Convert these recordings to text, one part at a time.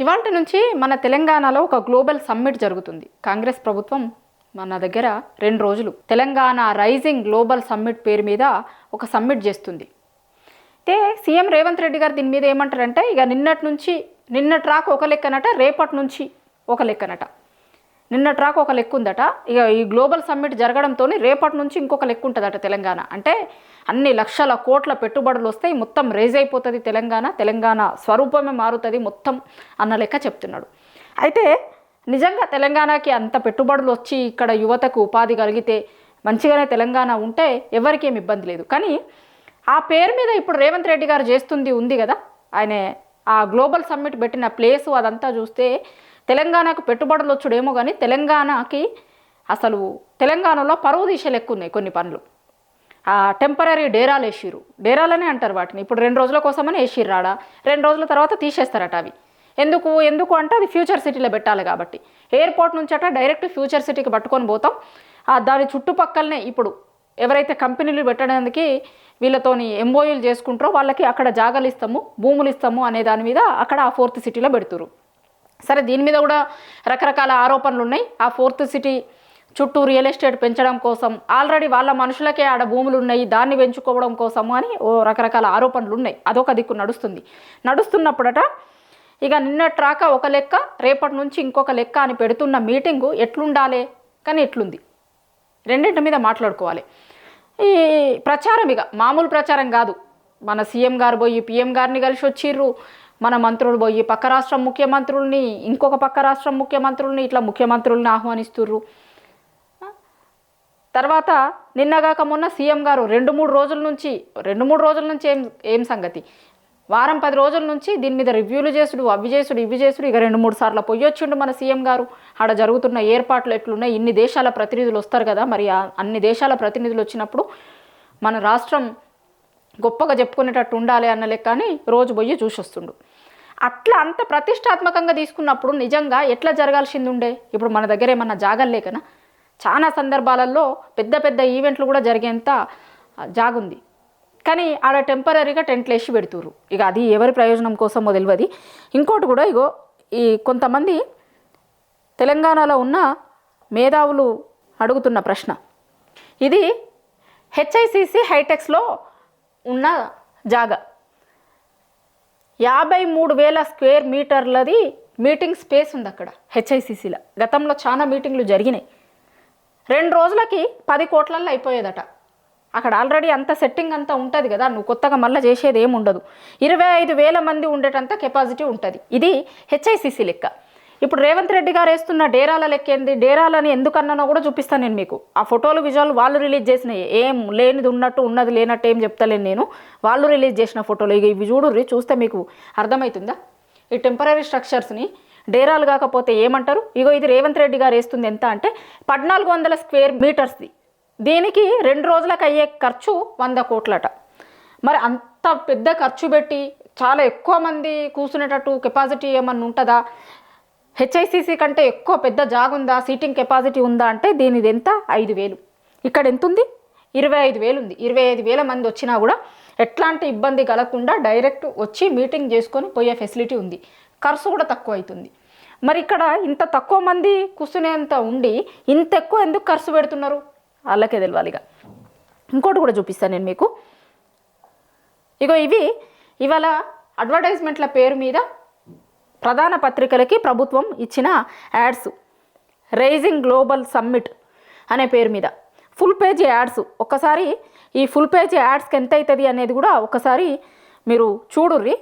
ఇవాల్టి నుంచి మన తెలంగాణలో ఒక గ్లోబల్ సమ్మిట్ జరుగుతుంది. కాంగ్రెస్ ప్రభుత్వం మన దగ్గర 2 రోజులు తెలంగాణ రైజింగ్ గ్లోబల్ సమ్మిట్ పేరు మీద ఒక సమ్మిట్ చేస్తుంది. అయితే సీఎం రేవంత్ రెడ్డి గారు దీని మీద ఏమంటారంటే, ఇక నిన్నటి రాక ఒక లెక్కనట, రేపటి నుంచి ఒక లెక్కనట. నిన్నటి రాక ఒక లెక్క ఉందట. ఇక ఈ గ్లోబల్ సమ్మిట్ జరగడంతో రేపటి నుంచి ఇంకొక లెక్క ఉంటుందట. తెలంగాణ అంటే అన్ని లక్షల కోట్ల పెట్టుబడులు వస్తాయి, మొత్తం రేజ్ అయిపోతుంది తెలంగాణ స్వరూపమే మారుతుంది మొత్తం అన్న లెక్క చెప్తున్నాడు. అయితే నిజంగా తెలంగాణకి అంత పెట్టుబడులు వచ్చి ఇక్కడ యువతకు ఉపాధి కలిగితే మంచిగానే తెలంగాణ ఉంటే ఎవరికి ఏమి ఇబ్బంది లేదు. కానీ ఆ పేరు మీద ఇప్పుడు రేవంత్ రెడ్డి గారు చేస్తుంది ఉంది కదా, ఆయన ఆ గ్లోబల్ సమ్మిట్ పెట్టిన ప్లేసు అదంతా చూస్తే తెలంగాణకు పెట్టుబడులు వచ్చుడేమో కానీ తెలంగాణకి అసలు తెలంగాణలో పరువు తీసేలు ఎక్కువ ఉన్నాయి కొన్ని పనులు. టెంపరీ డేరాలు వేసిర్రు, డేరాలనే అంటారు వాటిని. ఇప్పుడు 2 రోజుల కోసమని వేసిర్రు ఆడ, 2 రోజుల తర్వాత తీసేస్తారట అవి. ఎందుకు అంటే అది ఫ్యూచర్ సిటీలో పెట్టాలి కాబట్టి. ఎయిర్పోర్ట్ నుంచి అట డైరెక్ట్ ఫ్యూచర్ సిటీకి పట్టుకొని పోతాం. దాని చుట్టుపక్కలనే ఇప్పుడు ఎవరైతే కంపెనీలు పెట్టడానికి వీళ్ళతోని ఎంఓయూలు చేసుకుంటారో వాళ్ళకి అక్కడ జాగాలు ఇస్తాము, భూములు ఇస్తాము అనే దాని మీద అక్కడ ఆ 4th సిటీలో పెడుతురు. సరే, దీని మీద కూడా రకరకాల ఆరోపణలు ఉన్నాయి. ఆ 4th సిటీ చుట్టూ రియల్ ఎస్టేట్ పెంచడం కోసం, ఆల్రెడీ వాళ్ళ మనుషులకే ఆడ భూములు ఉన్నాయి, దాన్ని పెంచుకోవడం కోసము అని రకరకాల ఆరోపణలు ఉన్నాయి. అదొక దిక్కు నడుస్తున్నప్పుడట ఇక నిన్నటి రాక ఒక లెక్క, రేపటి నుంచి ఇంకొక లెక్క అని పెడుతున్న మీటింగు ఎట్లుండాలి కానీ ఎట్లుంది, రెండింటి మీద మాట్లాడుకోవాలి. ఈ ప్రచారం ఇక మామూలు ప్రచారం కాదు. మన సీఎం గారు పోయి పిఎం గారిని కలిసి వచ్చిర్రు, మన మంత్రులు పోయి పక్క రాష్ట్రం ముఖ్యమంత్రుల్ని, ఇంకొక పక్క రాష్ట్రం ముఖ్యమంత్రుల్ని, ఇట్లా ముఖ్యమంత్రుల్ని ఆహ్వానిస్తుర్రు. తర్వాత నిన్నగాక మొన్న సీఎం గారు 2-3 రోజుల నుంచి ఏం సంగతి, వారం 10 రోజుల నుంచి దీని మీద రివ్యూలు చేసుడు, ఇవి చేసుడు ఇక 2-3 సార్లు పొయ్యొచ్చిండు మన సీఎం గారు. ఆడ జరుగుతున్న ఏర్పాట్లు ఎట్లున్నాయి, ఇన్ని దేశాల ప్రతినిధులు వస్తారు కదా, మరి అన్ని దేశాల ప్రతినిధులు వచ్చినప్పుడు మన రాష్ట్రం గొప్పగా చెప్పుకునేటట్టు ఉండాలి అన్న లెక్క అని రోజు పోయి చూసొస్తుండు. అట్లా అంత ప్రతిష్టాత్మకంగా తీసుకున్నప్పుడు నిజంగా ఎట్లా జరగాల్సింది ఉండే. ఇప్పుడు మన దగ్గర ఏమన్నా జాగలు లేకనా? చాలా సందర్భాలలో పెద్ద ఈవెంట్లు కూడా జరిగేంత జాగుంది. కానీ ఆడ టెంపరీగా టెంట్లు వేసి పెడుతుర్రు. ఇక అది ఎవరి ప్రయోజనం కోసమో తెలియదు. ఇంకోటి కూడా ఈ కొంతమంది తెలంగాణలో ఉన్న మేధావులు అడుగుతున్న ప్రశ్న, ఇది హెచ్ఐసిసి హైటెక్స్లో ఉన్న జాగా 53,000 స్క్వేర్ మీటర్లది మీటింగ్ స్పేస్ ఉంది అక్కడ హెచ్ఐసిసిలో. గతంలో చాలా మీటింగ్లు జరిగినాయి. 2 రోజులకి 10 కోట్లల్లో అయిపోయేదట. అక్కడ ఆల్రెడీ అంత సెట్టింగ్ అంతా ఉంటుంది కదా, నువ్వు కొత్తగా మళ్ళీ చేసేది ఏమి ఉండదు. 25,000 మంది ఉండేటంత కెపాసిటీ ఉంటుంది. ఇది హెచ్ఐసిసి లెక్క. ఇప్పుడు రేవంత్ రెడ్డి గారు వేస్తున్న డేరాల లెక్క ఏంది, డేరాలని ఎందుకన్నానో కూడా చూపిస్తాను నేను మీకు. ఆ ఫోటోలు విజువల్ వాళ్ళు రిలీజ్ చేసినాయి, ఏం లేనిది ఉన్నట్టు ఉన్నది లేనట్టు ఏం చెప్తలేను నేను. వాళ్ళు రిలీజ్ చేసిన ఫోటోలు ఇవి చూడుర్రి, చూస్తే మీకు అర్థమవుతుందా. ఈ టెంపరీ స్ట్రక్చర్స్ని డేరాలు కాకపోతే ఏమంటారు. ఇది రేవంత్ రెడ్డి గారు వేస్తుంది ఎంత అంటే 1,400 స్క్వేర్ మీటర్స్ది. దీనికి 2 రోజులకు అయ్యే ఖర్చు 100 కోట్లట. మరి అంత పెద్ద ఖర్చు పెట్టి చాలా ఎక్కువ మంది కూర్చునేటట్టు కెపాసిటీ ఏమన్నా ఉంటుందా? హెచ్ఐసిసి కంటే ఎక్కువ పెద్ద జాగుందా, సీటింగ్ కెపాసిటీ ఉందా అంటే దీనిది ఎంత, 5,000. ఇక్కడ ఎంత ఉంది, 25,000 ఉంది. 25,000 మంది వచ్చినా కూడా ఎట్లాంటి ఇబ్బంది కలగకుండా డైరెక్ట్ వచ్చి మీటింగ్ చేసుకొని పోయే ఫెసిలిటీ ఉంది. ఖర్చు కూడా తక్కువ అవుతుంది. మరి ఇక్కడ ఇంత తక్కువ మంది కూర్చునేంత ఉండి ఇంత ఎక్కువ ఎందుకు ఖర్చు పెడుతున్నారు వాళ్ళకే తెలియాలి. ఇంకోటి కూడా చూపిస్తాను నేను మీకు. ఇవి ఇవాళ అడ్వర్టైజ్మెంట్ల పేరు మీద ప్రధాన పత్రికలకి ప్రభుత్వం ఇచ్చిన యాడ్స్. రైజింగ్ గ్లోబల్ సమ్మిట్ అనే పేరు మీద ఫుల్ పేజ్ యాడ్స్. ఒక్కసారి ఈ ఫుల్ పేజ్ యాడ్స్కి ఎంత అవుతుంది అనేది కూడా ఒకసారి మీరు చూడుర్రి.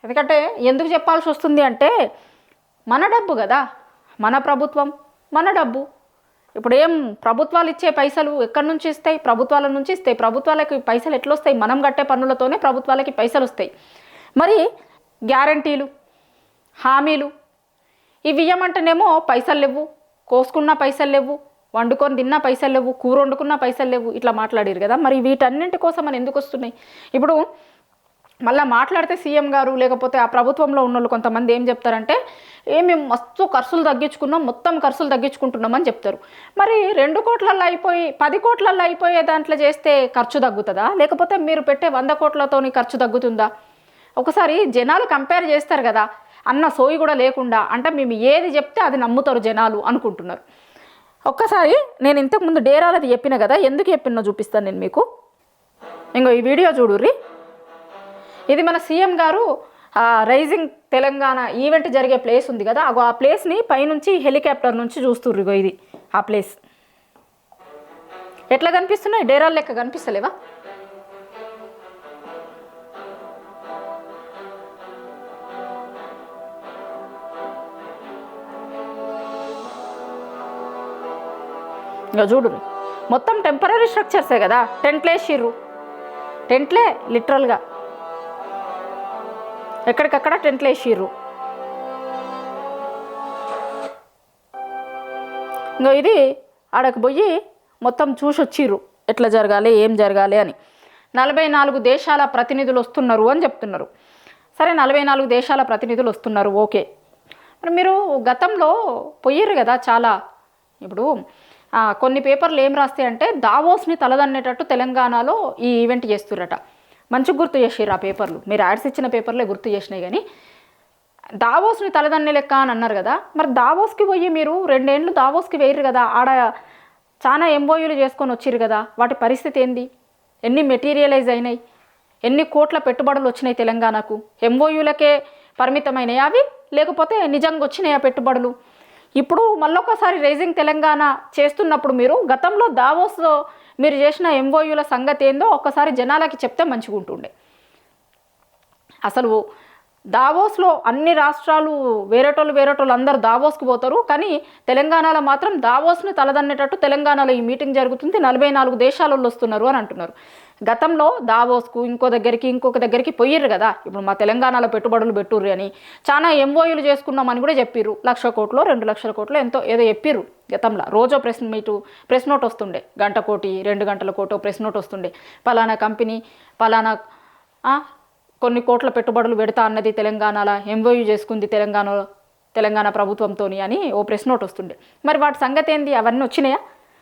ఎందుకంటే ఎందుకు చెప్పాల్సి వస్తుంది అంటే, మన డబ్బు కదా, మన ప్రభుత్వం, మన డబ్బు. ఇప్పుడు ఏం ప్రభుత్వాలు ఇచ్చే పైసలు ఎక్కడి నుంచి ఇస్తాయి, ప్రభుత్వాల నుంచి ఇస్తాయి. ప్రభుత్వాలకి పైసలు ఎట్లా వస్తాయి, మనం కట్టే పన్నులతోనే ప్రభుత్వాలకి పైసలు వస్తాయి. మరి గ్యారంటీలు, హామీలు ఇవి ఇవ్వమంటేనేమో పైసలు లేవు, కోసుకున్న పైసలు లేవు, వండుకొని తిన్నా పైసలు లేవు, కూర వండుకున్న పైసలు లేవు, ఇట్లా మాట్లాడారు కదా. మరి వీటన్నింటి కోసం అని ఎందుకు వస్తున్నాయి? ఇప్పుడు మళ్ళీ మాట్లాడితే సీఎం గారు లేకపోతే ఆ ప్రభుత్వంలో ఉన్న వాళ్ళు కొంతమంది ఏం చెప్తారంటే, మేము మస్తు ఖర్చులు తగ్గించుకున్నాం, మొత్తం ఖర్చులు తగ్గించుకుంటున్నామని చెప్తారు. మరి 2 కోట్లల్లో అయిపోయి 10 కోట్లల్లో అయిపోయే దాంట్లో చేస్తే ఖర్చు తగ్గుతుందా, లేకపోతే మీరు పెట్టే 100 కోట్లతోని ఖర్చు తగ్గుతుందా? ఒకసారి జనాలు కంపేర్ చేస్తారు కదా. అన్న సోయి కూడా లేకుండా అంటే మేము ఏది చెప్తే అది నమ్ముతారు జనాలు అనుకుంటున్నారు. ఒక్కసారి నేను ఇంతకుముందు డేరాలది చెప్పిన కదా, ఎందుకు చెప్పినో చూపిస్తాను నేను మీకు. ఇంకో ఈ వీడియో చూడుర్రి. ఇది మన సీఎం గారు రైజింగ్ తెలంగాణ ఈవెంట్ జరిగే ప్లేస్ ఉంది కదా, ఆ ప్లేస్ని పైనుంచి హెలికాప్టర్ నుంచి చూస్తుర్రు. ఇగో ఇది ఆ ప్లేస్. ఎట్లా కనిపిస్తున్నాయి? డేరాల లెక్క కనిపిస్తలేవా? ఇంకా చూడు, మొత్తం టెంపరీ స్ట్రక్చర్సే కదా. టెంట్లే వేసిర్రు, టెంట్లే లిటరల్గా ఎక్కడికక్కడ టెంట్లు వేసిర్రు. ఇంకా ఇది ఆడకు పోయి మొత్తం చూసి వచ్చిర్రు ఎట్లా జరగాలి, ఏం జరగాలి అని. 44 దేశాల ప్రతినిధులు వస్తున్నారు అని చెప్తున్నారు. సరే, 44 దేశాల ప్రతినిధులు వస్తున్నారు, ఓకే. మరి మీరు గతంలో పోయిర్రు కదా చాలా. ఇప్పుడు కొన్ని పేపర్లు ఏం రాస్తాయంటే దావోస్ని తలదన్నేటట్టు తెలంగాణలో ఈ ఈవెంట్ చేస్తుర్రట. మంచిగా గుర్తు చేసిర్రు ఆ పేపర్లు. మీరు యాడ్స్ ఇచ్చిన పేపర్లే గుర్తు చేసినాయి. కానీ దావోస్ని తలదన్నే లెక్క అని అన్నారు కదా. మరి దావోస్కి పోయి మీరు 2 ఏళ్ళు దావోస్కి వేయరు కదా, ఆడ చాలా ఎంఓయూలు చేసుకొని వచ్చిర్రు కదా, వాటి పరిస్థితి ఏంది? ఎన్ని మెటీరియలైజ్ అయినాయి? ఎన్ని కోట్ల పెట్టుబడులు వచ్చినాయి తెలంగాణకు? ఎంఓయూలకే పరిమితమైనవి అవి, లేకపోతే నిజంగా వచ్చినాయా పెట్టుబడులు? ఇప్పుడు మళ్ళొకసారి రైజింగ్ తెలంగాణ చేస్తున్నప్పుడు మీరు గతంలో దావోస్లో మీరు చేసిన ఎంఓయూల సంగతి ఏందో ఒక్కసారి జనాలకి చెప్తే మంచిగా ఉంటుండే. అసలు దావోస్లో అన్ని రాష్ట్రాలు వేరేటోళ్ళు అందరూ దావోస్కి పోతారు, కానీ తెలంగాణలో మాత్రం దావోస్ని తలదన్నేటట్టు తెలంగాణలో ఈ మీటింగ్ జరుగుతుంది, 44 దేశాలలో వస్తున్నారు అని అంటున్నారు. గతంలో దావోస్కు ఇంకొక దగ్గరికి పోయిర్రు కదా. ఇప్పుడు మా తెలంగాణలో పెట్టుబడులు పెట్టుర్రు అని చాలా ఎంఓయూలు చేసుకున్నామని కూడా చెప్పిర్రు. 1,00,000 కోట్లు 2,00,000 కోట్లు ఎంతో ఏదో చెప్పిర్రు గతంలో. రోజో ప్రెస్ నోట్ వస్తుండే, గంటకోటి 2 గంటల కోటో ప్రెస్ నోట్ వస్తుండే. పలానా కంపెనీ పలానా కొన్ని కోట్ల పెట్టుబడులు పెడతా అన్నది తెలంగాణలో, ఎంఓయూ చేసుకుంది తెలంగాణ ప్రభుత్వంతో అని ఓ ప్రెస్ నోట్ వస్తుండే. మరి వాటి సంగతి ఏంది? అవన్నీ వచ్చినాయా?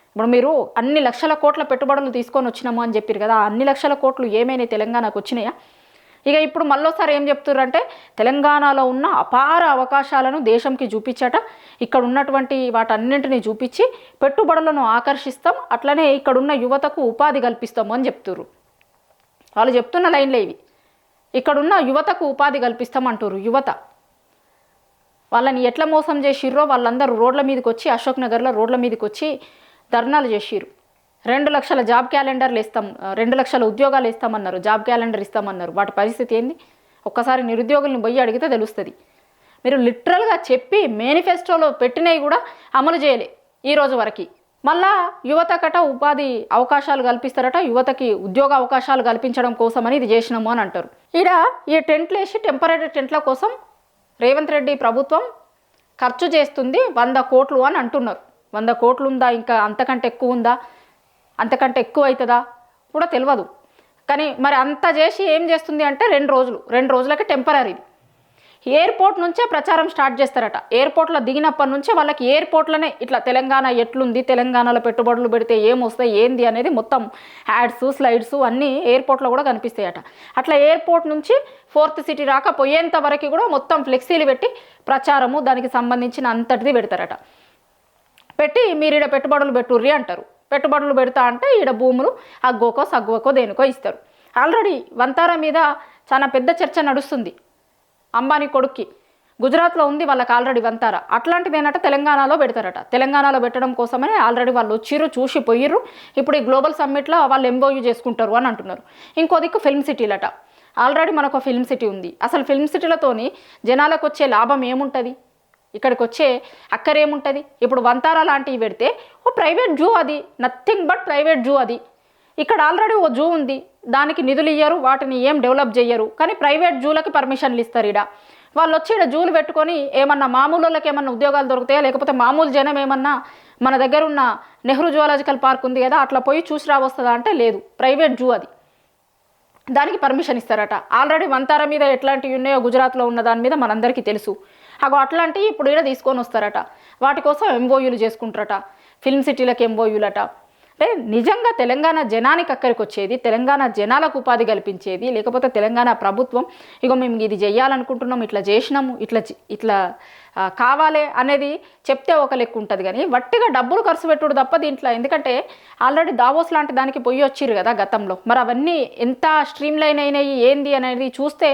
ఇప్పుడు మీరు అన్ని లక్షల కోట్ల పెట్టుబడులు తీసుకొని వచ్చినాము అని చెప్పారు కదా, అన్ని లక్షల కోట్లు ఏమైనా తెలంగాణకు వచ్చినాయా? ఇక ఇప్పుడు మళ్ళోసారి ఏం చెప్తుర్రంటే తెలంగాణలో ఉన్న అపార అవకాశాలను దేశంకి చూపించట, ఇక్కడ ఉన్నటువంటి వాటన్నింటినీ చూపించి పెట్టుబడులను ఆకర్షిస్తాం, అట్లనే ఇక్కడున్న యువతకు ఉపాధి కల్పిస్తాము అని చెప్తుర్రు. వాళ్ళు చెప్తున్న లైన్లే ఇవి. ఇక్కడున్న యువతకు ఉపాధి కల్పిస్తామంటారు. యువత వాళ్ళని ఎట్లా మోసం చేసిర్రో వాళ్ళందరూ రోడ్ల మీదకి వచ్చి, అశోక్ నగర్లో రోడ్ల మీదకి వచ్చి ధర్నాలు చేసిర్రు. 2 లక్షల జాబ్ క్యాలెండర్లు ఇస్తాం, 2 లక్షల ఉద్యోగాలు ఇస్తామన్నారు, జాబ్ క్యాలెండర్ ఇస్తామన్నారు. వాటి పరిస్థితి ఏంది? ఒక్కసారి నిరుద్యోగులను పోయి అడిగితే తెలుస్తుంది. మీరు లిటరల్గా చెప్పి మేనిఫెస్టోలో పెట్టినవి కూడా అమలు చేయలే ఈ రోజు వరకు. మళ్ళా యువతకట ఉపాధి అవకాశాలు కల్పిస్తారట, యువతకి ఉద్యోగ అవకాశాలు కల్పించడం కోసమని ఇది చేసినాము అని అంటారు. ఈడ ఈ టెంట్లు వేసి టెంపరీ టెంట్ల కోసం రేవంత్ రెడ్డి ప్రభుత్వం ఖర్చు చేస్తుంది 100 కోట్లు అని అంటున్నారు. 100 కోట్లు ఉందా, ఇంకా అంతకంటే ఎక్కువ ఉందా, అంతకంటే ఎక్కువ అవుతుందా కూడా తెలియదు. కానీ మరి అంత చేసి ఏం చేస్తుంది అంటే 2 రోజులకి టెంపరీ. ఎయిర్పోర్ట్ నుంచే ప్రచారం స్టార్ట్ చేస్తారట. ఎయిర్పోర్ట్లో దిగినప్పటి నుంచే వాళ్ళకి ఎయిర్పోర్ట్లోనే ఇట్లా తెలంగాణ ఎట్లుంది, తెలంగాణలో పెట్టుబడులు పెడితే ఏమొస్తాయి ఏంది అనేది మొత్తం యాడ్స్ స్లైడ్స్ అన్నీ ఎయిర్పోర్ట్లో కూడా కనిపిస్తాయట. అట్లా ఎయిర్పోర్ట్ నుంచి 4th సిటీ రాక పోయేంత వరకు కూడా మొత్తం ఫ్లెక్సీలు పెట్టి ప్రచారము దానికి సంబంధించిన అంతటిది పెడతారట. పెట్టి మీరు ఈడ పెట్టుబడులు పెట్టుర్రి అంటారు. పెట్టుబడులు పెడతా అంటే ఈడ భూములు అగ్గోకో సగ్గువకో దేనికో ఇస్తారు. ఆల్రెడీ వంతారా మీద చాలా పెద్ద చర్చ నడుస్తుంది. అంబానీ కొడుక్కి గుజరాత్లో ఉంది వాళ్ళకి ఆల్రెడీ వంతారా. అట్లాంటిది ఏంటంటే తెలంగాణలో పెడతారట. తెలంగాణలో పెట్టడం కోసమనే ఆల్రెడీ వాళ్ళు వచ్చిర్రు, చూసి పోయిర్రు. ఇప్పుడు ఈ గ్లోబల్ సమ్మిట్లో వాళ్ళు ఎంఓయూ చేసుకుంటారు అని అంటున్నారు. ఇంకో దిక్కు ఫిల్మ్ సిటీలట. ఆల్రెడీ మనకు ఫిల్మ్ సిటీ ఉంది. అసలు ఫిల్మ్ సిటీలతోని జనాలకు వచ్చే లాభం ఏముంటుంది? ఇక్కడికి వచ్చే అక్కరేముంటుంది? ఇప్పుడు వంతారా లాంటివి పెడితే ఓ ప్రైవేట్ జూ, అది నథింగ్ బట్ ప్రైవేట్ జూ. అది ఇక్కడ ఆల్రెడీ ఓ జూ ఉంది, దానికి నిధులు ఇయ్యరు, వాటిని ఏం డెవలప్ చేయరు, కానీ ప్రైవేట్ జూలకి పర్మిషన్లు ఇస్తారు. ఈడ వాళ్ళు వచ్చి ఈడ జూలు పెట్టుకొని ఏమన్నా మామూలు వాళ్ళకి ఏమన్నా ఉద్యోగాలు దొరుకుతాయా, లేకపోతే మామూలు జనం ఏమన్నా మన దగ్గర ఉన్న నెహ్రూ జువాలజికల్ పార్క్ ఉంది కదా అట్లా పోయి చూసి రావస్తుందా అంటే లేదు, ప్రైవేట్ జూ అది, దానికి పర్మిషన్ ఇస్తారట. ఆల్రెడీ వంతారా మీద ఎట్లాంటివి ఉన్నాయో గుజరాత్లో ఉన్న దాని మీద మనందరికీ తెలుసు. అట్లాంటివి ఇప్పుడు ఈడ తీసుకొని వస్తారట. వాటి కోసం ఎంఓయూలు చేసుకుంటారట. ఫిల్మ్ సిటీలకు ఎంఓయూలట. అంటే నిజంగా తెలంగాణ జనానికి అక్కడికి వచ్చేది, తెలంగాణ జనాలకు ఉపాధి కల్పించేది, లేకపోతే తెలంగాణ ప్రభుత్వం ఇగో మేము ఇది చేయాలనుకుంటున్నాం, ఇట్లా చేసినాము, ఇట్లా కావాలి అనేది చెప్తే ఒక లెక్క ఉంటుంది. కానీ వట్టిగా డబ్బులు ఖర్చు పెట్టుడు తప్ప దీంట్లో, ఎందుకంటే ఆల్రెడీ దావోస్ లాంటి దానికి పోయి వచ్చిర్రు కదా గతంలో, మరి అవన్నీ ఎంత స్ట్రీమ్ లైన్ అయినాయి ఏంది అనేది చూస్తే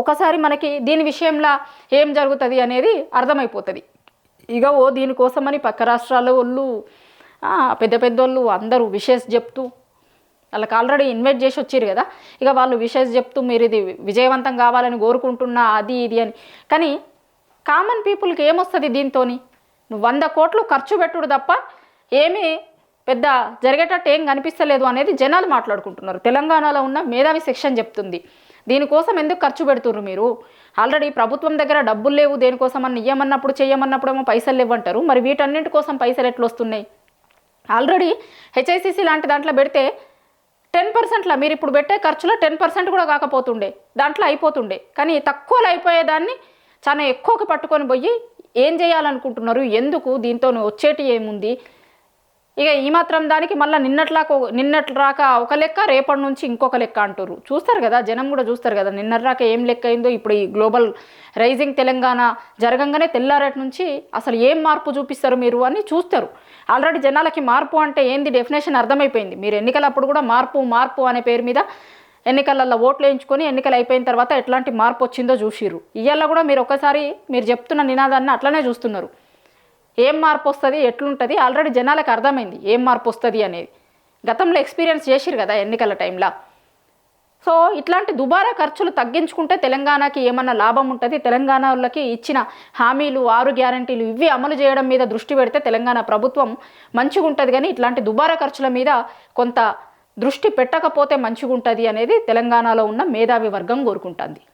ఒకసారి మనకి దీని విషయంలో ఏం జరుగుతుంది అనేది అర్థమైపోతుంది. ఇక దీనికోసమని పక్క రాష్ట్రాల వాళ్ళు పెద్ద పెద్దోళ్ళు అందరూ విషెస్ చెప్తూ, వాళ్ళకి ఆల్రెడీ ఇన్వైట్ చేసి వచ్చారు కదా, ఇక వాళ్ళు విషెస్ చెప్తూ మీరు ఇది విజయవంతం కావాలని కోరుకుంటున్నా అది ఇది అని. కానీ కామన్ పీపుల్కి ఏమొస్తుంది దీంతో? నువ్వు 100 కోట్లు ఖర్చు పెట్టుడు తప్ప ఏమీ పెద్ద జరిగేటట్టు ఏం కనిపిస్తలేదు అనేది జనాలు మాట్లాడుకుంటున్నారు. తెలంగాణలో ఉన్న మేధావి సెక్షన్ చెప్తుంది. దీనికోసం ఎందుకు ఖర్చు పెడుతుర్రు మీరు? ఆల్రెడీ ప్రభుత్వం దగ్గర డబ్బులు లేవు, దేనికోసం అన్న ఇయ్యమన్నప్పుడు చెయ్యమన్నప్పుడు ఏమో పైసలు లేవంటారు. మరి వీటన్నింటి కోసం పైసలు ఎట్లా వస్తున్నాయి? ఆల్రెడీ హెచ్ఐసిసి లాంటి దాంట్లో పెడితే 10%లా మీరు ఇప్పుడు పెట్టే ఖర్చులో 10% కూడా కాకపోతుండే, దాంట్లో అయిపోతుండే. కానీ తక్కువలో అయిపోయేదాన్ని చాలా ఎక్కువకి పట్టుకొని పోయి ఏం చేయాలనుకుంటున్నారు, ఎందుకు, దీంతో వచ్చేటి ఏముంది? ఇక ఈ మాత్రం దానికి మళ్ళీ నిన్నట్లు రాక ఒక లెక్క, రేపటి నుంచి ఇంకొక లెక్క అంటారు. చూస్తారు కదా, జనం కూడా చూస్తారు కదా, నిన్నటి రాక ఏం లెక్క అయిందో. ఇప్పుడు ఈ గ్లోబల్ రైజింగ్ తెలంగాణ జరగంగానే తెల్లారేటి నుంచి అసలు ఏం మార్పు చూపిస్తారు మీరు అని చూస్తారు. ఆల్రెడీ జనాలకి మార్పు అంటే ఏంది డెఫినేషన్ అర్థమైపోయింది. మీరు ఎన్నికలప్పుడు కూడా మార్పు అనే పేరు మీద ఎన్నికలలో ఓట్లు వేయించుకొని ఎన్నికలు అయిపోయిన తర్వాత ఎట్లాంటి మార్పు వచ్చిందో చూసిర్రు. ఇవాళ కూడా మీరు ఒకసారి మీరు చెప్తున్న నినాదాన్ని అట్లనే చూస్తున్నారు. ఏం మార్పు వస్తుంది, ఎట్లుంటుంది, ఆల్రెడీ జనాలకు అర్థమైంది ఏం మార్పు వస్తుంది అనేది. గతంలో ఎక్స్పీరియన్స్ చేసిరు కదా ఎన్నికల టైంలో. సో ఇట్లాంటి దుబారా ఖర్చులు తగ్గించుకుంటే తెలంగాణకి ఏమన్నా లాభం ఉంటుంది? తెలంగాణ వాళ్ళకి ఇచ్చిన హామీలు 6 గ్యారంటీలు ఇవి అమలు చేయడం మీద దృష్టి పెడితే తెలంగాణ ప్రభుత్వం మంచిగా ఉంటుంది. కానీ ఇట్లాంటి దుబారా ఖర్చుల మీద కొంత దృష్టి పెట్టకపోతే మంచిగా ఉంటుంది అనేది తెలంగాణలో ఉన్న మేధావి వర్గం కోరుకుంటుంది.